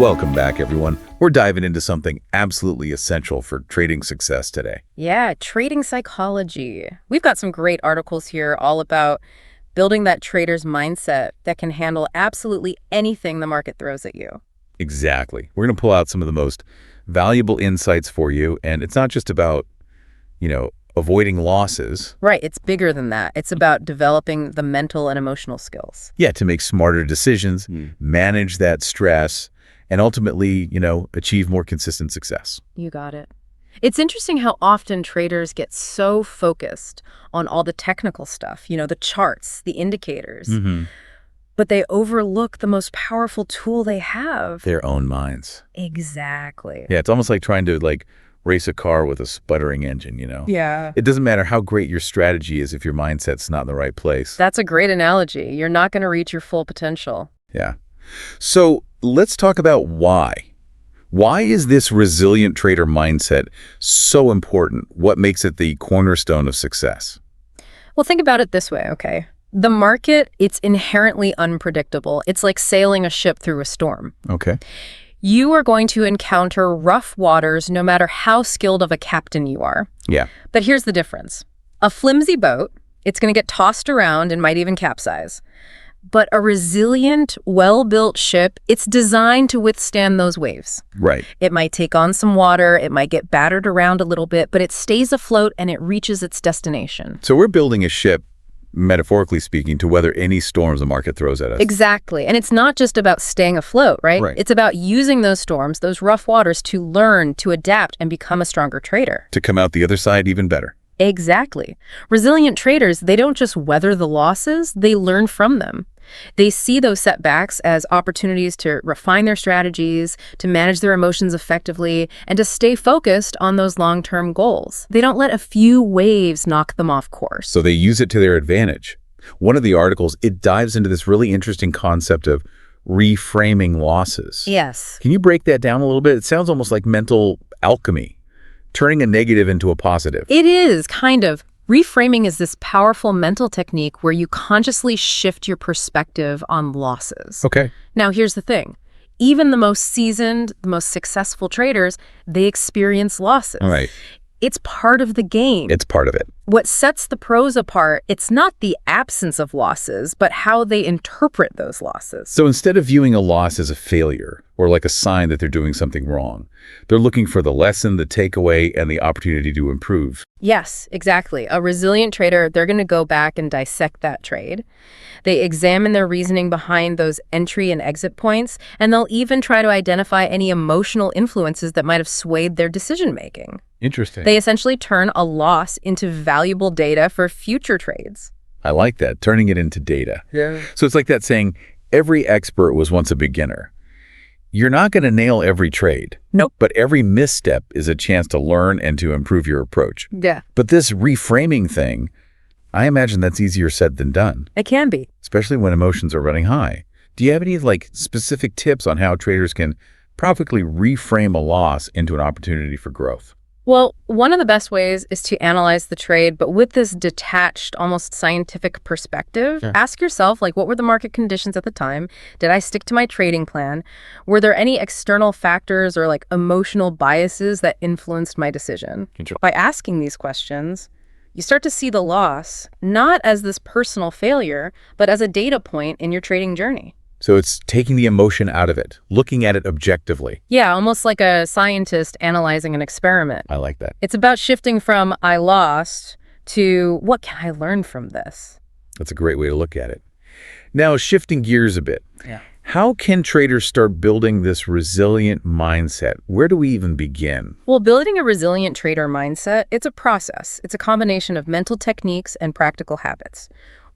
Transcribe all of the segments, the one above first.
Welcome back, everyone. We're diving into something absolutely essential for trading success today. Yeah, trading psychology. We've got some great articles here all about building that trader's mindset that can handle absolutely anything the market throws at you. Exactly. We're going to pull out some of the most valuable insights for you, and it's not just about, avoiding losses. Right, it's bigger than that. It's about developing the mental and emotional skills. Yeah, to make smarter decisions, manage that stress, and ultimately, achieve more consistent success. You got it. It's interesting how often traders get so focused on all the technical stuff, the charts, the indicators, but they overlook the most powerful tool they have. Their own minds. Exactly. Yeah, it's almost like trying to race a car with a sputtering engine, Yeah. It doesn't matter how great your strategy is if your mindset's not in the right place. That's a great analogy. You're not going to reach your full potential. Yeah. So let's talk about why. Why is this resilient trader mindset so important? What makes it the cornerstone of success? Well, think about it this way, okay? The market, it's inherently unpredictable. It's like sailing a ship through a storm. Okay. You are going to encounter rough waters no matter how skilled of a captain you are. Yeah. But here's the difference. A flimsy boat, it's going to get tossed around and might even capsize. But a resilient, well-built ship, it's designed to withstand those waves. Right. It might take on some water, it might get battered around a little bit, but it stays afloat and it reaches its destination. So we're building a ship, metaphorically speaking, to weather any storms the market throws at us. Exactly. And it's not just about staying afloat, right? Right. It's about using those storms, those rough waters, to learn, to adapt, and become a stronger trader. To come out the other side even better. Exactly. Resilient traders, they don't just weather the losses, they learn from them. They see those setbacks as opportunities to refine their strategies, to manage their emotions effectively, and to stay focused on those long-term goals. They don't let a few waves knock them off course. So they use it to their advantage. One of the articles, it dives into this really interesting concept of reframing losses. Yes. Can you break that down a little bit? It sounds almost like mental alchemy, turning a negative into a positive. It is, kind of. Reframing is this powerful mental technique where you consciously shift your perspective on losses. Okay. Now, here's the thing. Even the most seasoned, the most successful traders, they experience losses. All right. It's part of the game. It's part of it. What sets the pros apart, it's not the absence of losses, but how they interpret those losses. So instead of viewing a loss as a failure or like a sign that they're doing something wrong, they're looking for the lesson, the takeaway, and the opportunity to improve. Yes, exactly. A resilient trader, they're going to go back and dissect that trade. They examine their reasoning behind those entry and exit points, and they'll even try to identify any emotional influences that might have swayed their decision-making. Interesting. They essentially turn a loss into valuable data for future trades. I like that, turning it into data. Yeah. So it's like that saying, every expert was once a beginner. You're not going to nail every trade. Nope. But every misstep is a chance to learn and to improve your approach. Yeah. But this reframing thing, I imagine that's easier said than done, It can be. especially when emotions are running high. Do you have any specific tips on how traders can properly reframe a loss into an opportunity for growth? Well, one of the best ways is to analyze the trade, but with this detached, almost scientific perspective. Yeah. Ask yourself, what were the market conditions at the time? Did I stick to my trading plan? Were there any external factors or emotional biases that influenced my decision? By asking these questions, you start to see the loss not as this personal failure, but as a data point in your trading journey. So it's taking the emotion out of it, looking at it objectively. Yeah, almost like a scientist analyzing an experiment. I like that. It's about shifting from I lost to what can I learn from this? That's a great way to look at it. Now, shifting gears a bit. Yeah. How can traders start building this resilient mindset? Where do we even begin? Well, building a resilient trader mindset, it's a process. It's a combination of mental techniques and practical habits.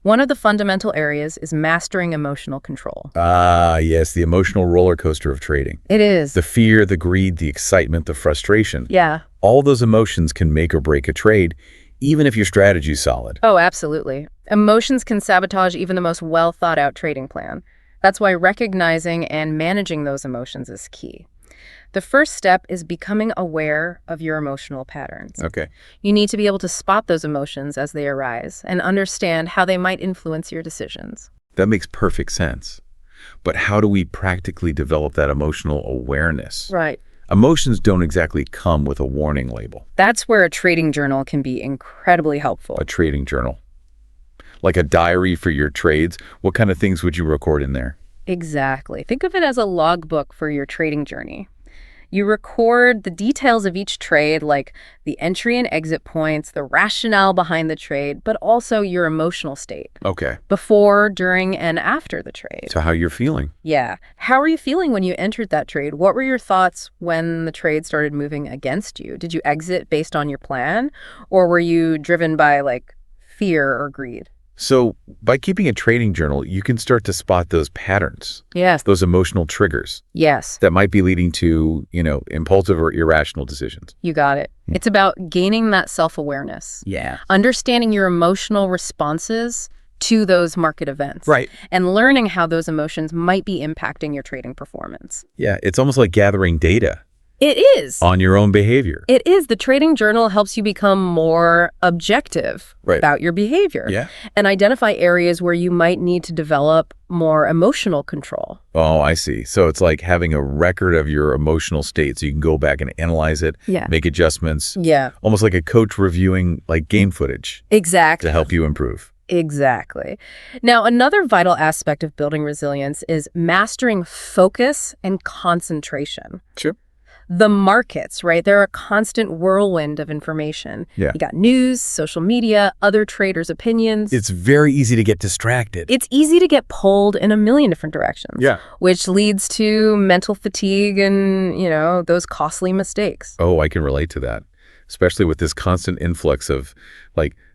One of the fundamental areas is mastering emotional control. Ah, yes, the emotional roller coaster of trading. It is. The fear, the greed, the excitement, the frustration. Yeah. All those emotions can make or break a trade, even if your strategy's solid. Oh, absolutely. Emotions can sabotage even the most well-thought-out trading plan. That's why recognizing and managing those emotions is key. The first step is becoming aware of your emotional patterns. Okay. You need to be able to spot those emotions as they arise and understand how they might influence your decisions. That makes perfect sense. But how do we practically develop that emotional awareness? Right. Emotions don't exactly come with a warning label. That's where a trading journal can be incredibly helpful. A trading journal. Like a diary for your trades, what kind of things would you record in there? Exactly. Think of it as a logbook for your trading journey. You record the details of each trade, like the entry and exit points, the rationale behind the trade, but also your emotional state Okay. before, during, and after the trade. So how you're feeling. Yeah. How were you feeling when you entered that trade? What were your thoughts when the trade started moving against you? Did you exit based on your plan, or were you driven by fear or greed? So by keeping a trading journal, you can start to spot those patterns, Yes. those emotional triggers Yes. that might be leading to, impulsive or irrational decisions. You got it. It's about gaining that self-awareness. Yeah. Understanding your emotional responses to those market events. Right. And learning how those emotions might be impacting your trading performance. Yeah, it's almost like gathering data It is. on your own behavior. It is. The trading journal helps you become more objective about your behavior. Yeah. And identify areas where you might need to develop more emotional control. Oh, I see. So it's like having a record of your emotional state so you can go back and analyze it, make adjustments. Yeah. Almost like a coach reviewing game footage Exactly. to help you improve. Exactly. Now, another vital aspect of building resilience is mastering focus and concentration. Sure. The markets, right? They're a constant whirlwind of information. Yeah. You got news, social media, other traders' opinions. It's very easy to get distracted. It's easy to get pulled in a million different directions. Yeah. Which leads to mental fatigue and, those costly mistakes. Oh, I can relate to that, especially with this constant influx of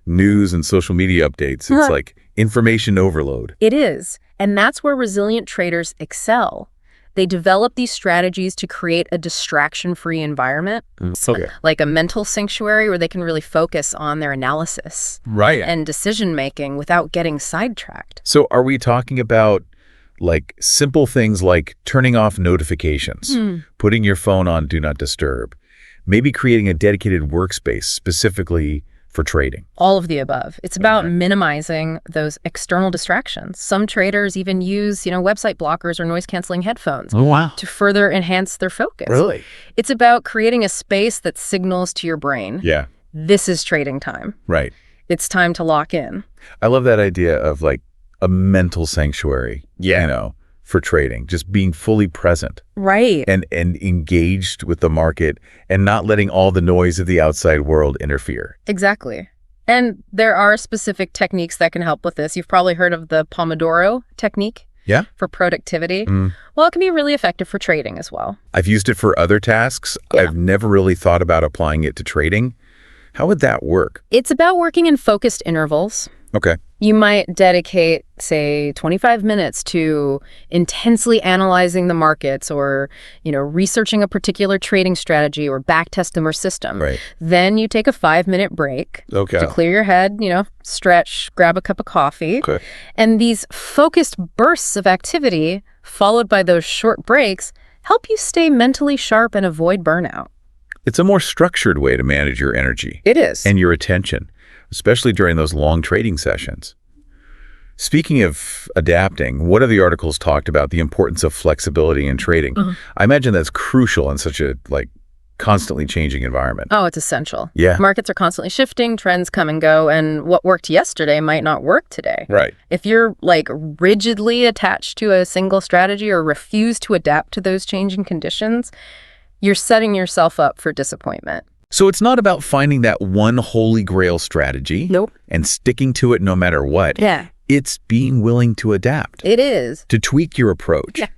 news and social media updates. It's like information overload. It is. And that's where resilient traders excel. They develop these strategies to create a distraction-free environment, like a mental sanctuary where they can really focus on their analysis and decision-making without getting sidetracked. So are we talking about simple things like turning off notifications, putting your phone on Do Not Disturb, maybe creating a dedicated workspace specifically for trading? All of the above. It's about minimizing those external distractions. Some traders even use, website blockers or noise-canceling headphones to further enhance their focus. Really? It's about creating a space that signals to your brain, this is trading time. Right. It's time to lock in. I love that idea of a mental sanctuary, for trading, just being fully present. Right. And engaged with the market and not letting all the noise of the outside world interfere. Exactly. And there are specific techniques that can help with this. You've probably heard of the Pomodoro technique for productivity. Well, it can be really effective for trading as well. I've used it for other tasks. I've never really thought about applying it to trading. How would that work? It's about working in focused intervals. Okay. You might dedicate, say, 25 minutes to intensely analyzing the markets or, researching a particular trading strategy or backtest them or system. Right. Then you take a 5-minute break to clear your head, stretch, grab a cup of coffee. Okay. And these focused bursts of activity, followed by those short breaks, help you stay mentally sharp and avoid burnout. It's a more structured way to manage your energy. It is. And your attention, especially during those long trading sessions. Speaking of adapting, one of the articles talked about the importance of flexibility in trading. I imagine that's crucial in such a constantly changing environment. Oh, it's essential. Yeah. Markets are constantly shifting, trends come and go, and what worked yesterday might not work today. Right. If you're rigidly attached to a single strategy or refuse to adapt to those changing conditions, you're setting yourself up for disappointment. So it's not about finding that one holy grail strategy and sticking to it no matter what. Yeah. It's being willing to adapt. It is. To tweak your approach. Yeah.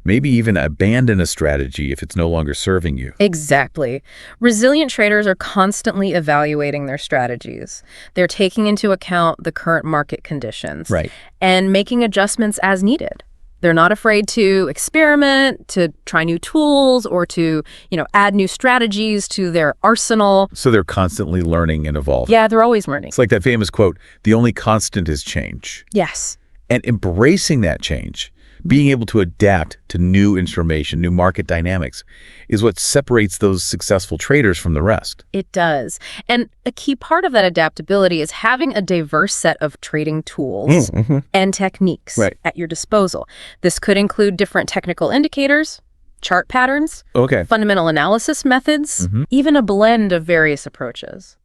Maybe even abandon a strategy if it's no longer serving you. Exactly. Resilient traders are constantly evaluating their strategies. They're taking into account the current market conditions and making adjustments as needed. They're not afraid to experiment, to try new tools, or to, add new strategies to their arsenal. So they're constantly learning and evolving. Yeah, they're always learning. It's like that famous quote, the only constant is change. Yes. And embracing that change Being able to adapt to new information, new market dynamics, is what separates those successful traders from the rest. It does. And a key part of that adaptability is having a diverse set of trading tools and techniques at your disposal. This could include different technical indicators, chart patterns, fundamental analysis methods, even a blend of various approaches.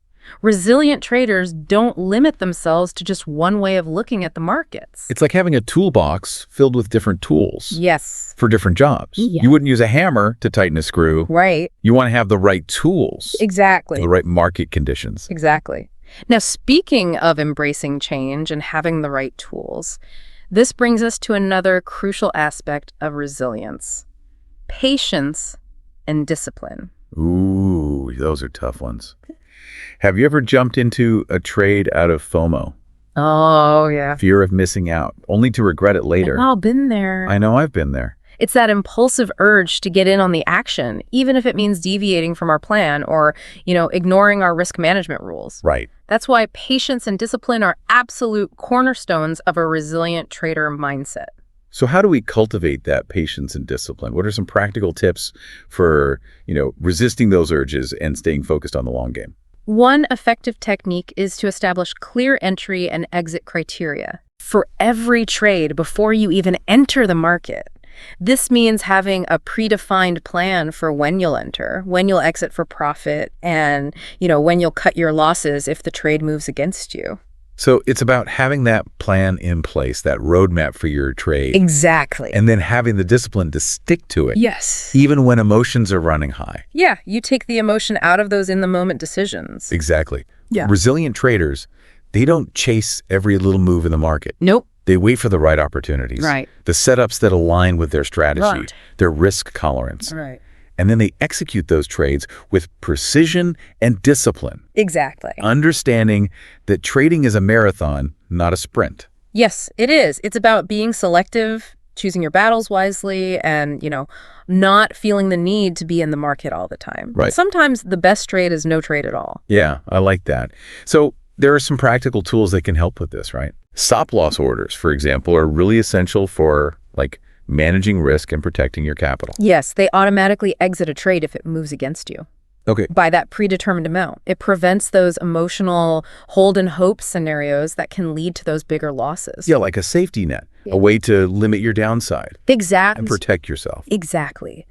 Resilient traders don't limit themselves to just one way of looking at the markets. It's like having a toolbox filled with different tools. Yes. For different jobs. Yeah. You wouldn't use a hammer to tighten a screw. Right. You want to have the right tools. Exactly. The right market conditions. Exactly. Now, speaking of embracing change and having the right tools, this brings us to another crucial aspect of resilience: patience and discipline. Ooh, those are tough ones. Have you ever jumped into a trade out of FOMO? Oh, yeah. Fear of missing out, only to regret it later. I've all been there. I know I've been there. It's that impulsive urge to get in on the action, even if it means deviating from our plan or, ignoring our risk management rules. Right. That's why patience and discipline are absolute cornerstones of a resilient trader mindset. So how do we cultivate that patience and discipline? What are some practical tips for, resisting those urges and staying focused on the long game? One effective technique is to establish clear entry and exit criteria for every trade before you even enter the market. This means having a predefined plan for when you'll enter, when you'll exit for profit, and, when you'll cut your losses if the trade moves against you. So it's about having that plan in place, that roadmap for your trade. Exactly. And then having the discipline to stick to it. Yes. Even when emotions are running high. Yeah, you take the emotion out of those in-the-moment decisions. Exactly. Yeah. Resilient traders, they don't chase every little move in the market. Nope. They wait for the right opportunities. Right. The setups that align with their strategy, Right. their risk tolerance. Right. And then they execute those trades with precision and discipline. Exactly. Understanding that trading is a marathon, not a sprint. Yes, it is. It's about being selective, choosing your battles wisely, and, not feeling the need to be in the market all the time. Right. Sometimes the best trade is no trade at all. Yeah, I like that. So there are some practical tools that can help with this, right? Stop loss orders, for example, are really essential for managing risk and protecting your capital. Yes, they automatically exit a trade if it moves against you Okay. by that predetermined amount. It prevents those emotional hold and hope scenarios that can lead to those bigger losses. Yeah, like a safety net, a way to limit your downside Exactly. and protect yourself. Exactly.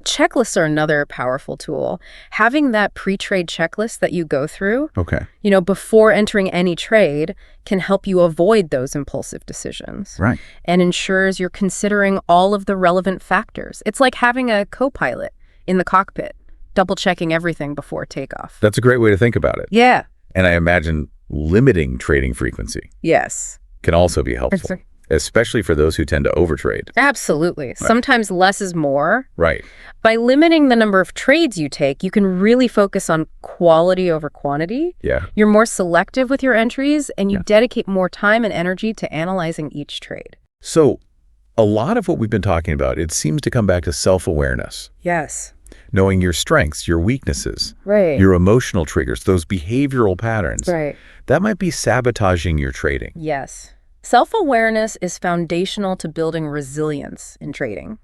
Checklists are another powerful tool. Having that pre-trade checklist that you go through, Okay. Before entering any trade can help you avoid those impulsive decisions. Right. And ensures you're considering all of the relevant factors. It's like having a co-pilot in the cockpit, double-checking everything before takeoff. That's a great way to think about it. Yeah. And I imagine limiting trading frequency Yes. can also be helpful, especially for those who tend to overtrade. Absolutely. Sometimes less is more. Right. By limiting the number of trades you take, you can really focus on quality over quantity. Yeah. You're more selective with your entries, and you dedicate more time and energy to analyzing each trade. So a lot of what we've been talking about, it seems to come back to self-awareness, Yes. knowing your strengths, your weaknesses, Right. your emotional triggers, those behavioral patterns. Right. That might be sabotaging your trading. Yes. Self-awareness is foundational to building resilience in trading.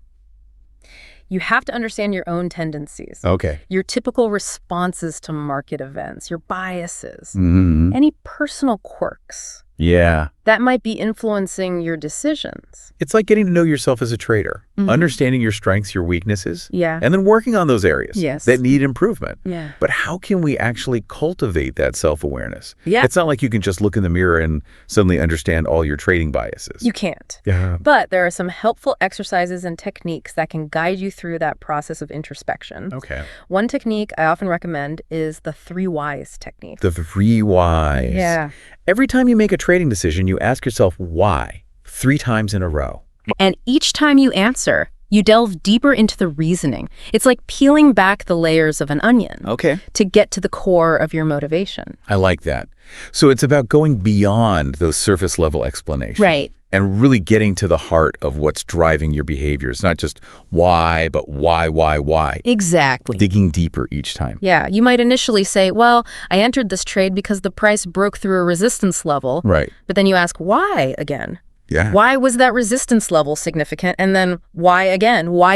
You have to understand your own tendencies, Okay. your typical responses to market events, your biases, Mm-hmm. any personal quirks Yeah. that might be influencing your decisions. It's like getting to know yourself as a trader, Mhm. understanding your strengths, your weaknesses, Yeah. and then working on those areas Yes. that need improvement. Yeah. But how can we actually cultivate that self-awareness? Yeah. It's not like you can just look in the mirror and suddenly understand all your trading biases. You can't. Yeah. But there are some helpful exercises and techniques that can guide you through that process of introspection. Okay. One technique I often recommend is the 3 whys technique. The 3 whys. Yeah. Every time you make a trading decision, you ask yourself why 3 times in a row. And each time you answer, you delve deeper into the reasoning. It's like peeling back the layers of an onion Okay. to get to the core of your motivation. I like that. So it's about going beyond those surface level explanations. Right. And really getting to the heart of what's driving your behaviors, not just why, but why. Exactly. Digging deeper each time. Yeah, you might initially say, well, I entered this trade because the price broke through a resistance level. Right. But then you ask why again. Yeah. Why was that resistance level significant? And then why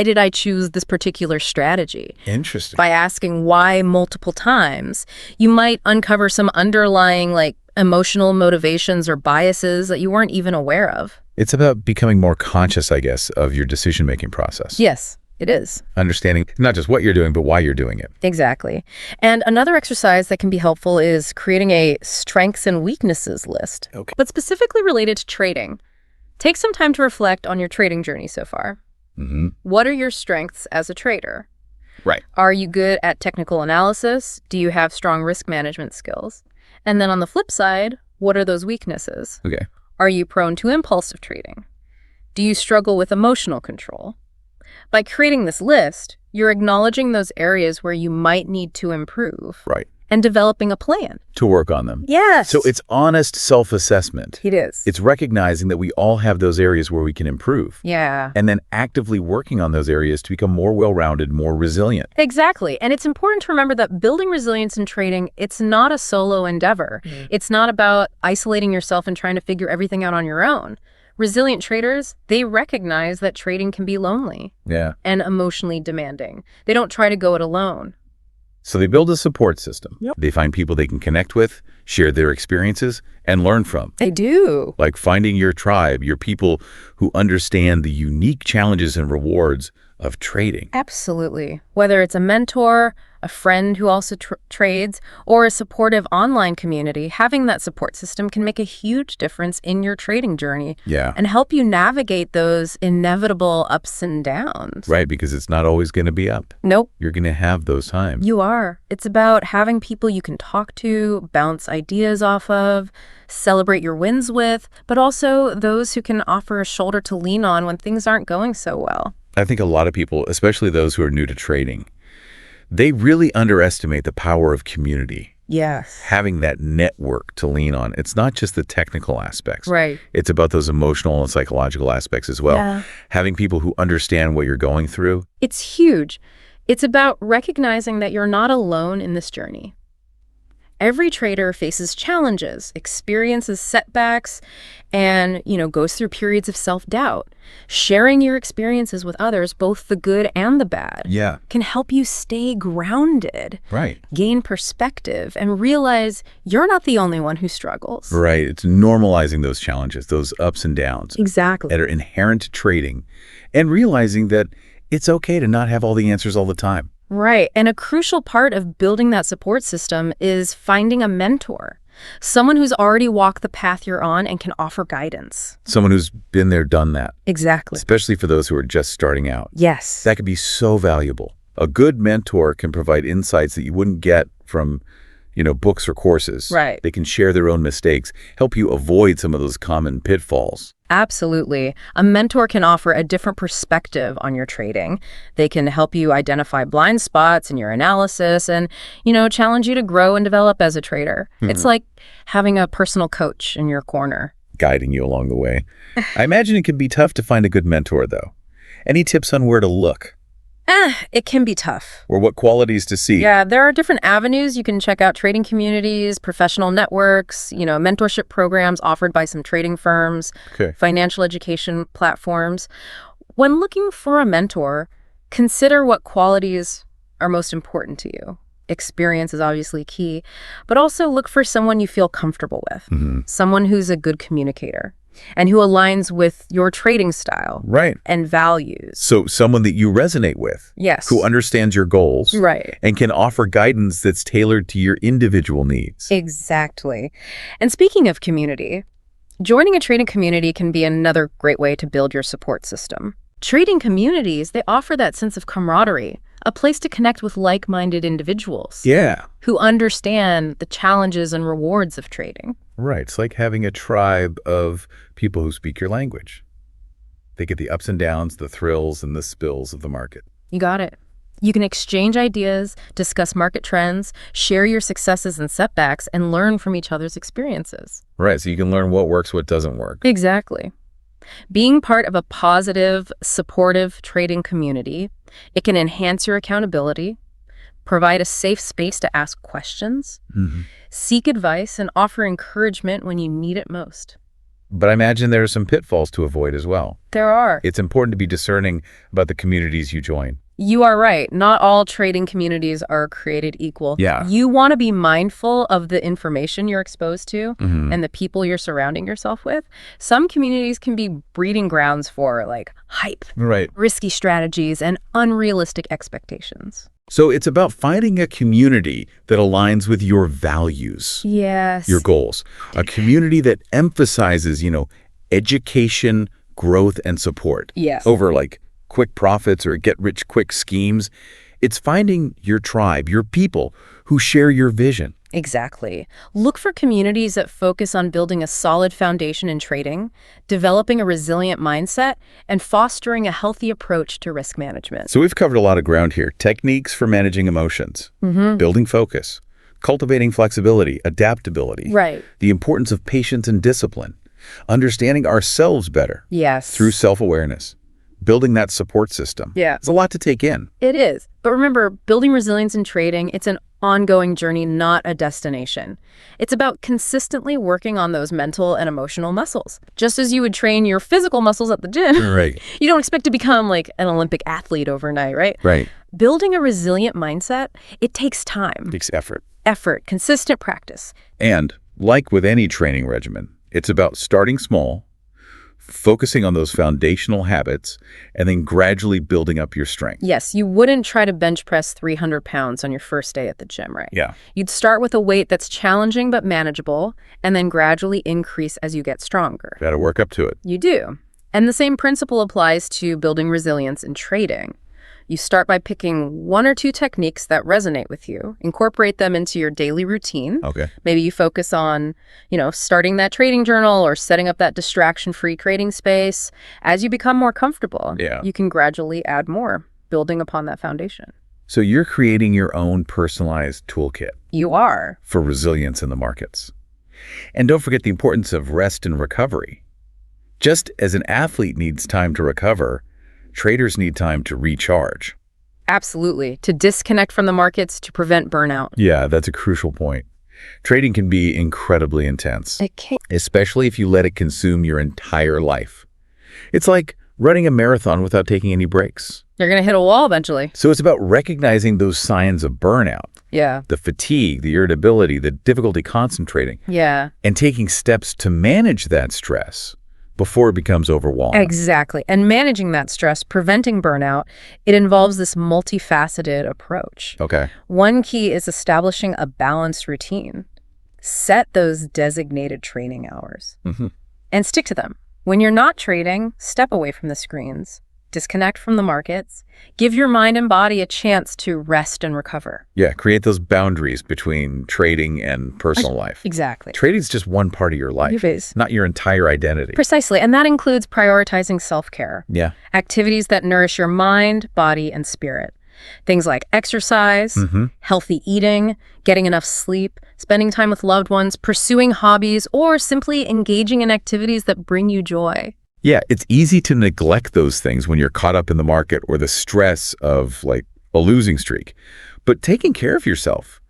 did I choose this particular strategy? Interesting. By asking why multiple times, you might uncover some underlying emotional motivations or biases that you weren't even aware of. It's about becoming more conscious, I guess, of your decision-making process. Yes, it is. Understanding not just what you're doing, but why you're doing it. Exactly. And another exercise that can be helpful is creating a strengths and weaknesses list, Okay. but specifically related to trading. Take some time to reflect on your trading journey so far. Mm-hmm. What are your strengths as a trader? Right. Are you good at technical analysis? Do you have strong risk management skills? And then on the flip side, what are those weaknesses? Okay. Are you prone to impulsive trading? Do you struggle with emotional control? By creating this list, you're acknowledging those areas where you might need to improve. Right. And developing a plan. To work on them. Yes. So it's honest self-assessment. It is. It's recognizing that we all have those areas where we can improve. Yeah. And then actively working on those areas to become more well-rounded, more resilient. Exactly. And it's important to remember that building resilience in trading, it's not a solo endeavor. It's not about isolating yourself and trying to figure everything out on your own. Resilient traders, they recognize that trading can be lonely. Yeah. And emotionally demanding. They don't try to go it alone. So they build a support system. Yep. They find people they can connect with, share their experiences, and learn from. They do. Like finding your tribe, your people who understand the unique challenges and rewards of trading. Absolutely. Whether it's a mentor, a friend who also trades, or a supportive online community, having that support system can make a huge difference in your trading journey. Yeah. And help you navigate those inevitable ups and downs. Right, because it's not always going to be up. Nope. You're going to have those times. You are. It's about having people you can talk to, bounce ideas off of, celebrate your wins with, but also those who can offer a shoulder to lean on when things aren't going so well. I think a lot of people, especially those who are new to trading, they really underestimate the power of community. Yes. Having that network to lean on. It's not just the technical aspects. Right. It's about those emotional and psychological aspects as well. Yeah. Having people who understand what you're going through. It's huge. It's about recognizing that you're not alone in this journey. Every trader faces challenges, experiences setbacks, and, goes through periods of self-doubt. Sharing your experiences with others, both the good and the bad, can help you stay grounded, Right. gain perspective, and realize you're not the only one who struggles. Right. It's normalizing those challenges, those ups and downs Exactly. that are inherent to trading, and realizing that it's okay to not have all the answers all the time. Right. And a crucial part of building that support system is finding a mentor, someone who's already walked the path you're on and can offer guidance. Someone who's been there, done that. Exactly. Especially for those who are just starting out. Yes. That could be so valuable. A good mentor can provide insights that you wouldn't get from, books or courses. Right. They can share their own mistakes, help you avoid some of those common pitfalls. Absolutely. A mentor can offer a different perspective on your trading. They can help you identify blind spots in your analysis and, challenge you to grow and develop as a trader. It's like having a personal coach in your corner. Guiding you along the way. I imagine it can be tough to find a good mentor, though. Any tips on where to look? It can be tough. Or what qualities to see? Yeah, there are different avenues. You can check out trading communities, professional networks, mentorship programs offered by some trading firms, financial education platforms. When looking for a mentor, consider what qualities are most important to you. Experience is obviously key, but also look for someone you feel comfortable with, someone who's a good communicator and who aligns with your trading style and values. So someone that you resonate with. Yes. Who understands your goals. Right. And can offer guidance that's tailored to your individual needs. Exactly. And speaking of community, joining a trading community can be another great way to build your support system. Trading communities, they offer that sense of camaraderie, a place to connect with like-minded individuals. Yeah. Who understand the challenges and rewards of trading. Right. It's like having a tribe of people who speak your language. They get the ups and downs, the thrills and the spills of the market. You got it. You can exchange ideas, discuss market trends, share your successes and setbacks, and learn from each other's experiences. Right. So you can learn what works, what doesn't work. Exactly. Being part of a positive, supportive trading community, it can enhance your accountability, provide a safe space to ask questions, seek advice, and offer encouragement when you need it most. But I imagine there are some pitfalls to avoid as well. There are. It's important to be discerning about the communities you join. You are right. Not all trading communities are created equal. Yeah. You want to be mindful of the information you're exposed to and the people you're surrounding yourself with. Some communities can be breeding grounds for like hype, Right. risky strategies, and unrealistic expectations. So it's about finding a community that aligns with your values, Yes. your goals. A community that emphasizes, education, growth, and support. Yes. Over like quick profits or get-rich-quick schemes. It's finding your tribe, your people who share your vision. Exactly. Look for communities that focus on building a solid foundation in trading, developing a resilient mindset, and fostering a healthy approach to risk management. So we've covered a lot of ground here. Techniques for managing emotions, building focus, cultivating flexibility, adaptability, Right. the importance of patience and discipline, understanding ourselves better Yes. through self-awareness, building that support system. Yeah. It's a lot to take in. It is. But remember, building resilience in trading, it's an ongoing journey, not a destination. It's about consistently working on those mental and emotional muscles. Just as you would train your physical muscles at the gym, Right. you don't expect to become like an Olympic athlete overnight, right? Right. Building a resilient mindset, it takes time, It takes effort. consistent practice. And like with any training regimen, it's about starting small, focusing on those foundational habits, and then gradually building up your strength. Yes, you wouldn't try to bench press 300 pounds on your first day at the gym, right? Yeah. You'd start with a weight that's challenging but manageable, and then gradually increase as you get stronger. Got to work up to it. You do. And the same principle applies to building resilience in trading. You start by picking one or two techniques that resonate with you, incorporate them into your daily routine. Okay. Maybe you focus on, starting that trading journal or setting up that distraction-free trading space. As you become more comfortable, you can gradually add more, building upon that foundation. So you're creating your own personalized toolkit You are. for resilience in the markets. And don't forget the importance of rest and recovery. Just as an athlete needs time to recover, traders need time to recharge. Absolutely. To disconnect from the markets to prevent burnout. Yeah, that's a crucial point. Trading can be incredibly intense, It can. especially if you let it consume your entire life. It's like running a marathon without taking any breaks. You're going to hit a wall eventually. So it's about recognizing those signs of burnout, Yeah. the fatigue, the irritability, the difficulty concentrating, Yeah. and taking steps to manage that stress before it becomes overwhelming. Exactly. And managing that stress, preventing burnout, it involves this multifaceted approach. Okay. One key is establishing a balanced routine. Set those designated training hours and stick to them. When you're not trading, step away from the screens, disconnect from the markets, give your mind and body a chance to rest and recover. Yeah, create those boundaries between trading and personal life. Exactly. Trading's just one part of your life, It is. not your entire identity. Precisely. And that includes prioritizing self-care. Yeah. Activities that nourish your mind, body, and spirit. Things like exercise, healthy eating, getting enough sleep, spending time with loved ones, pursuing hobbies, or simply engaging in activities that bring you joy. Yeah, it's easy to neglect those things when you're caught up in the market or the stress of like a losing streak. But taking care of yourself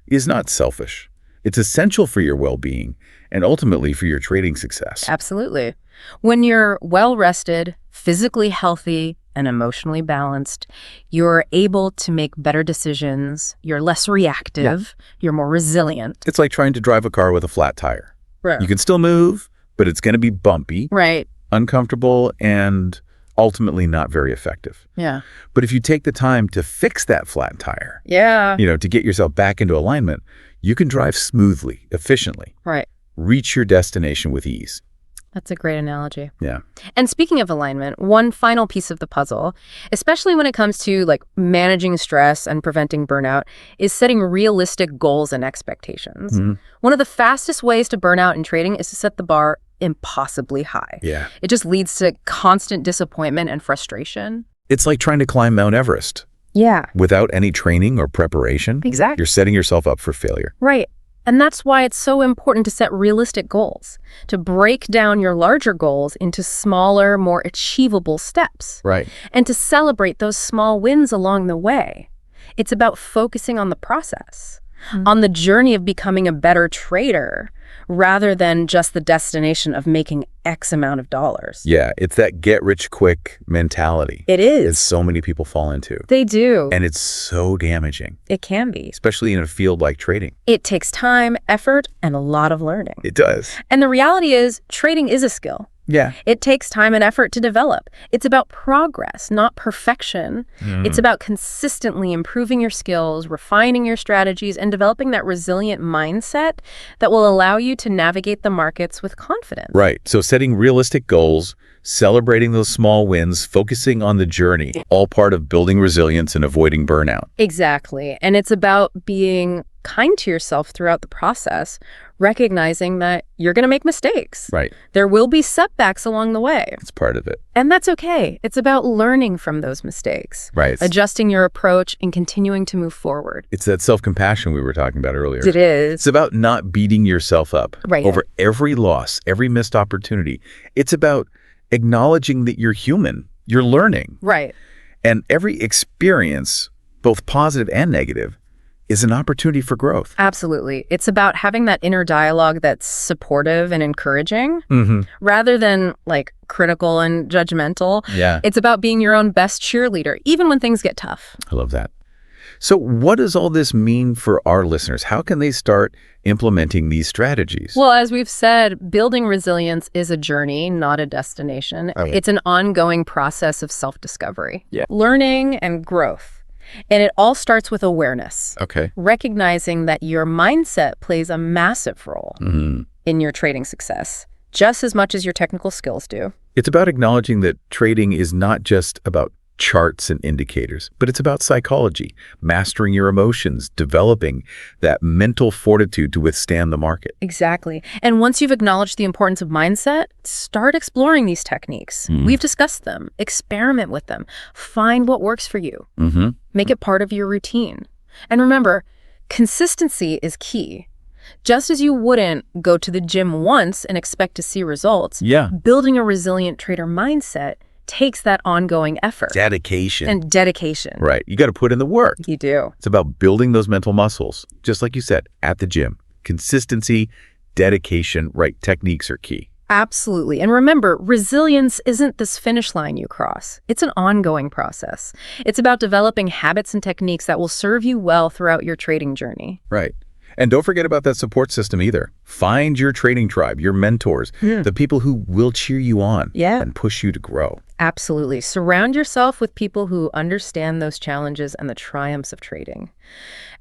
is not selfish. It's essential for your well-being and ultimately for your trading success. Absolutely. When you're well-rested, physically healthy, and emotionally balanced, you're able to make better decisions, you're less reactive, you're more resilient. It's like trying to drive a car with a flat tire. Right. You can still move, but it's going to be bumpy, Right. uncomfortable, and ultimately not very effective. Yeah. But if you take the time to fix that flat tire, Yeah. to get yourself back into alignment, you can drive smoothly, efficiently, Right. reach your destination with ease. That's a great analogy. Yeah. And speaking of alignment, one final piece of the puzzle, especially when it comes to like managing stress and preventing burnout, is setting realistic goals and expectations. One of the fastest ways to burn out in trading is to set the bar impossibly high. Yeah. It just leads to constant disappointment and frustration. It's like trying to climb Mount Everest. Yeah. Without any training or preparation, Exactly. you're setting yourself up for failure. Right. And that's why it's so important to set realistic goals, to break down your larger goals into smaller, more achievable steps. Right. And to celebrate those small wins along the way. It's about focusing on the process, on the journey of becoming a better trader rather than just the destination of making X amount of dollars. Yeah, it's that get-rich-quick mentality. It That is. so many people fall into. They do. And it's so damaging, It can be. especially in a field like trading. It takes time, effort, and a lot of learning. It does. And the reality is, trading is a skill. Yeah. It takes time and effort to develop. It's about progress, not perfection. It's about consistently improving your skills, refining your strategies, and developing that resilient mindset that will allow you to navigate the markets with confidence. Right. So setting realistic goals, celebrating those small wins, focusing on the journey, all part of building resilience and avoiding burnout. Exactly. And it's about being kind to yourself throughout the process, recognizing that you're going to make mistakes. Right. There will be setbacks along the way. It's part of it. And that's okay. It's about learning from those mistakes, Right. adjusting your approach, and continuing to move forward. It's that self-compassion we were talking about earlier. It is. It's about not beating yourself up Right. over every loss, every missed opportunity. It's about acknowledging that you're human, you're learning, Right. and every experience, both positive and negative, is an opportunity for growth. Absolutely. It's about having that inner dialogue that's supportive and encouraging rather than like critical and judgmental. Yeah. It's about being your own best cheerleader, even when things get tough. I love that. So what does all this mean for our listeners? How can they start implementing these strategies? Well, as we've said, building resilience is a journey, not a destination. Okay. It's an ongoing process of self-discovery, Yeah. learning and growth. And it all starts with awareness, Okay. recognizing that your mindset plays a massive role in your trading success, just as much as your technical skills do. It's about acknowledging that trading is not just about charts and indicators, but it's about psychology, mastering your emotions, developing that mental fortitude to withstand the market. Exactly. And once you've acknowledged the importance of mindset, start exploring these techniques. We've discussed them. Experiment with them. Find what works for you. Make it part of your routine. And remember, consistency is key. Just as you wouldn't go to the gym once and expect to see results, Yeah. building a resilient trader mindset takes that ongoing effort Dedication. and dedication. Right. You got to put in the work. You do. It's about building those mental muscles, just like you said, at the gym. Consistency, dedication, right techniques are key. Absolutely. And remember, resilience isn't this finish line you cross. It's an ongoing process. It's about developing habits and techniques that will serve you well throughout your trading journey. Right. And don't forget about that support system either. Find your trading tribe, your mentors, the people who will cheer you on and push you to grow. Absolutely. Surround yourself with people who understand those challenges and the triumphs of trading.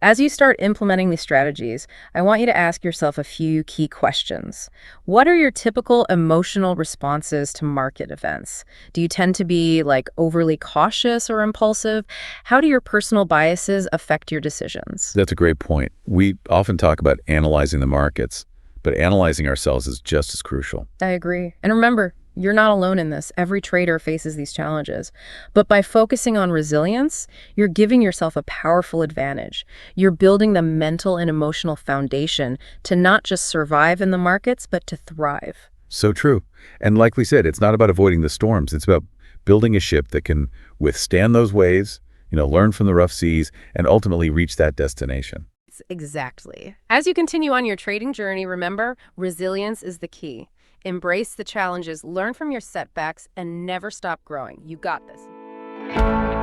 As you start implementing these strategies, I want you to ask yourself a few key questions. What are your typical emotional responses to market events? Do you tend to be like overly cautious or impulsive? How do your personal biases affect your decisions? That's a great point. We often talk about analyzing the markets, but analyzing ourselves is just as crucial. I agree. And remember, you're not alone in this. Every trader faces these challenges. But by focusing on resilience, you're giving yourself a powerful advantage. You're building the mental and emotional foundation to not just survive in the markets, but to thrive. So true. And like we said, it's not about avoiding the storms. It's about building a ship that can withstand those waves, learn from the rough seas, and ultimately reach that destination. Exactly. As you continue on your trading journey, remember, resilience is the key. Embrace the challenges, learn from your setbacks, and never stop growing. You got this.